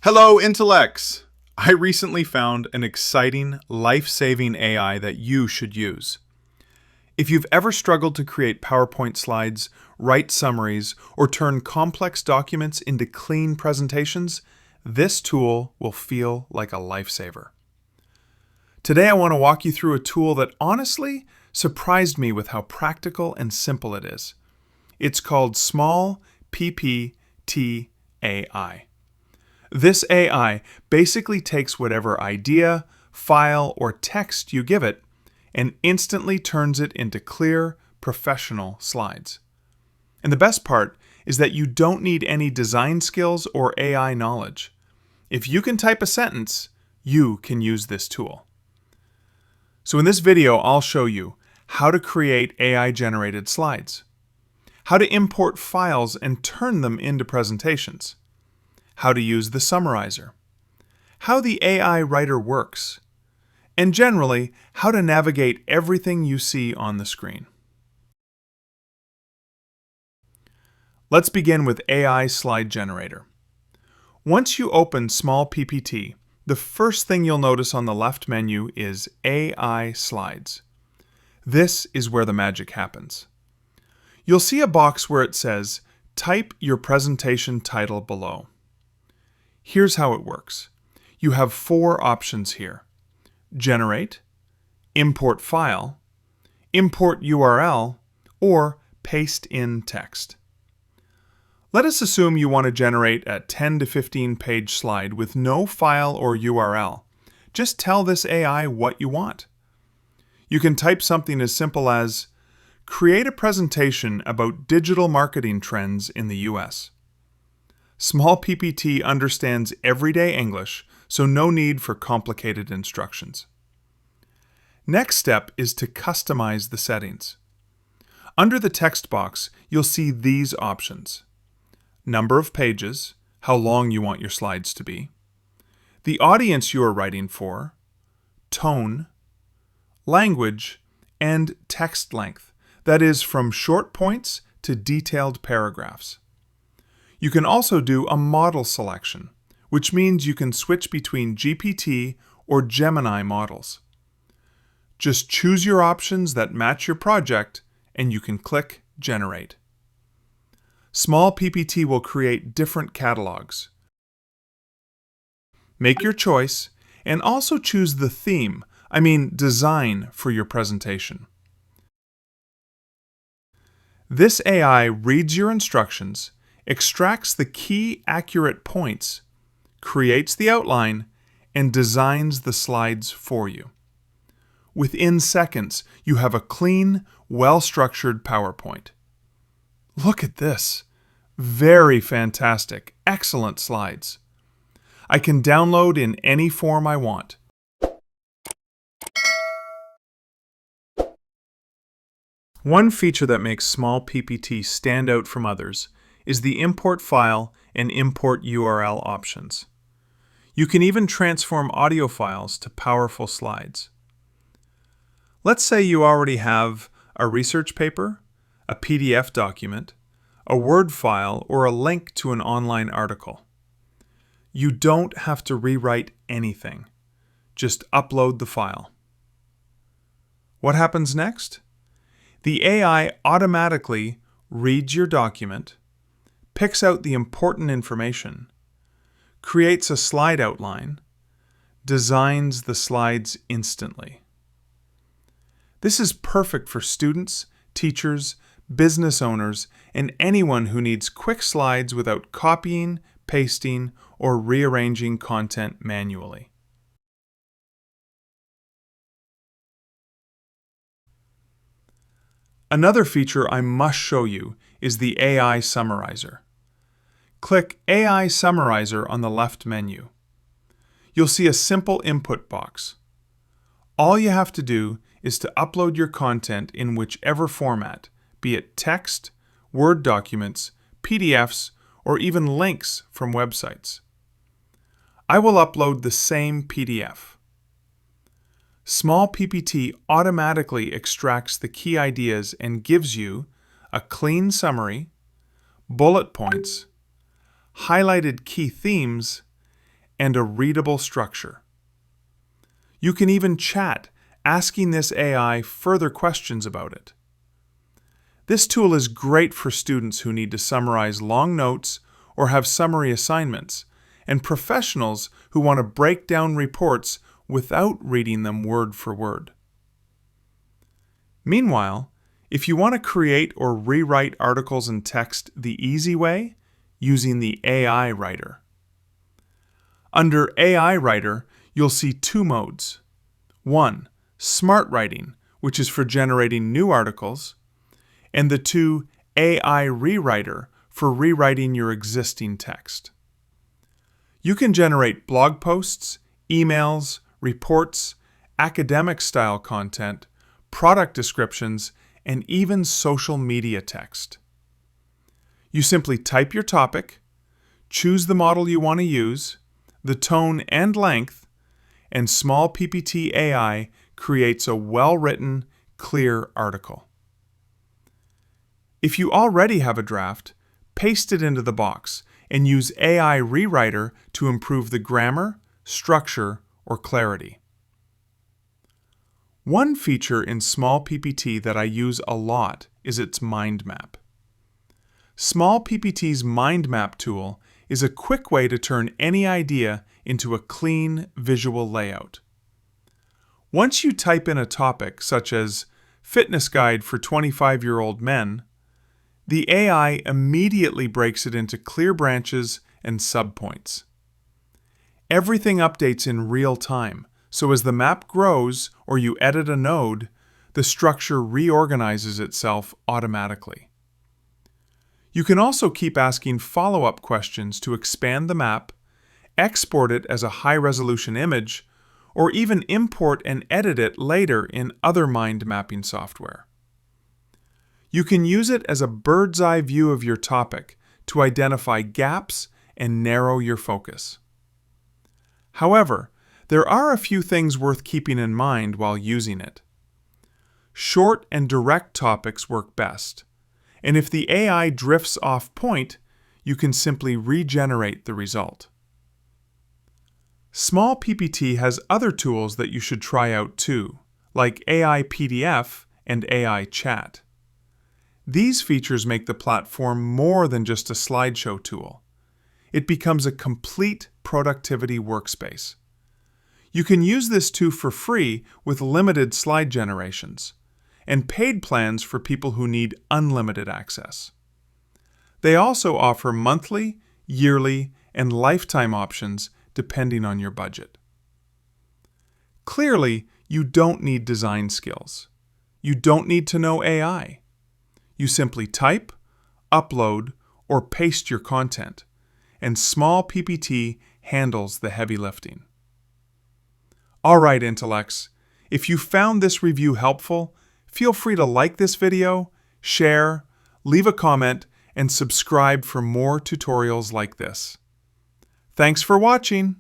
Hello, intellects! I recently found an exciting, life-saving AI that you should use. If you've ever struggled to create PowerPoint slides, write summaries, or turn complex documents into clean presentations, this tool will feel like a lifesaver. Today I want to walk you through a tool that honestly surprised me with how practical and simple it is. It's called SmallPPT AI. This AI basically takes whatever idea, file, or text you give it and instantly turns it into clear, professional slides. And the best part is that you don't need any design skills or AI knowledge. If you can type a sentence, you can use this tool. So in this video, I'll show you how to create AI-generated slides, how to import files and turn them into presentations, how to use the summarizer, how the AI writer works, and generally, how to navigate everything you see on the screen. Let's begin with AI Slide Generator. Once you open SmallPPT, the first thing you'll notice on the left menu is AI Slides. This is where the magic happens. You'll see a box where it says, "Type your presentation title below." Here's how it works. You have four options here: Generate, Import File, Import URL, or Paste in Text. Let us assume you want to generate a 10 to 15 page slide with no file or URL. Just tell this AI what you want. You can type something as simple as, "Create a presentation about digital marketing trends in the US." SmallPPT understands everyday English, so no need for complicated instructions. Next step is to customize the settings. Under the text box, you'll see these options: number of pages, how long you want your slides to be, the audience you are writing for, tone, language, and text length, that is, from short points to detailed paragraphs. You can also do a model selection, which means you can switch between GPT or Gemini models. Just choose your options that match your project, and you can click Generate. SmallPPT will create different catalogs. Make your choice, and also choose the theme, design, for your presentation. This AI reads your instructions, extracts the key accurate points, creates the outline, and designs the slides for you. Within seconds, you have a clean, well-structured PowerPoint. Look at this. Very fantastic, excellent slides. I can download in any form I want. One feature that makes SmallPPT stand out from others is the import file and import URL options. You can even transform audio files to powerful slides. Let's say you already have a research paper, a PDF document, a Word file, or a link to an online article. You don't have to rewrite anything. Just upload the file. What happens next? The AI automatically reads your document, picks out the important information, creates a slide outline, designs the slides instantly. This is perfect for students, teachers, business owners, and anyone who needs quick slides without copying, pasting, or rearranging content manually. Another feature I must show you is the AI Summarizer. Click AI Summarizer on the left menu. You'll see a simple input box. All you have to do is to upload your content in whichever format, be it text, Word documents, PDFs, or even links from websites. I will upload the same PDF. SmallPPT automatically extracts the key ideas and gives you a clean summary, bullet points, highlighted key themes, and a readable structure. You can even chat, asking this AI further questions about it. This tool is great for students who need to summarize long notes or have summary assignments, and professionals who want to break down reports without reading them word for word. Meanwhile, if you want to create or rewrite articles and text the easy way, using the AI Writer. Under AI Writer, you'll see two modes. One, Smart Writing, which is for generating new articles, and the two, AI Rewriter, for rewriting your existing text. You can generate blog posts, emails, reports, academic-style content, product descriptions, and even social media text. You simply type your topic, choose the model you want to use, the tone and length, and SmallPPT AI creates a well-written, clear article. If you already have a draft, paste it into the box and use AI Rewriter to improve the grammar, structure, or clarity. One feature in SmallPPT that I use a lot is its mind map. SmallPPT's mind map tool is a quick way to turn any idea into a clean visual layout. Once you type in a topic such as Fitness Guide for 25-year-old men, the AI immediately breaks it into clear branches and subpoints. Everything updates in real time, so as the map grows or you edit a node, the structure reorganizes itself automatically. You can also keep asking follow-up questions to expand the map, export it as a high-resolution image, or even import and edit it later in other mind mapping software. You can use it as a bird's-eye view of your topic to identify gaps and narrow your focus. However, there are a few things worth keeping in mind while using it. Short and direct topics work best, and if the AI drifts off point, you can simply regenerate the result. SmallPPT has other tools that you should try out too, like AI PDF and AI Chat. These features make the platform more than just a slideshow tool. It becomes a complete productivity workspace. You can use this too for free with limited slide generations, and paid plans for people who need unlimited access. They also offer monthly, yearly, and lifetime options depending on your budget. Clearly, you don't need design skills. You don't need to know AI. You simply type, upload, or paste your content, and SmallPPT handles the heavy lifting. All right, intellects, if you found this review helpful, feel free to like this video, share, leave a comment, and subscribe for more tutorials like this. Thanks for watching!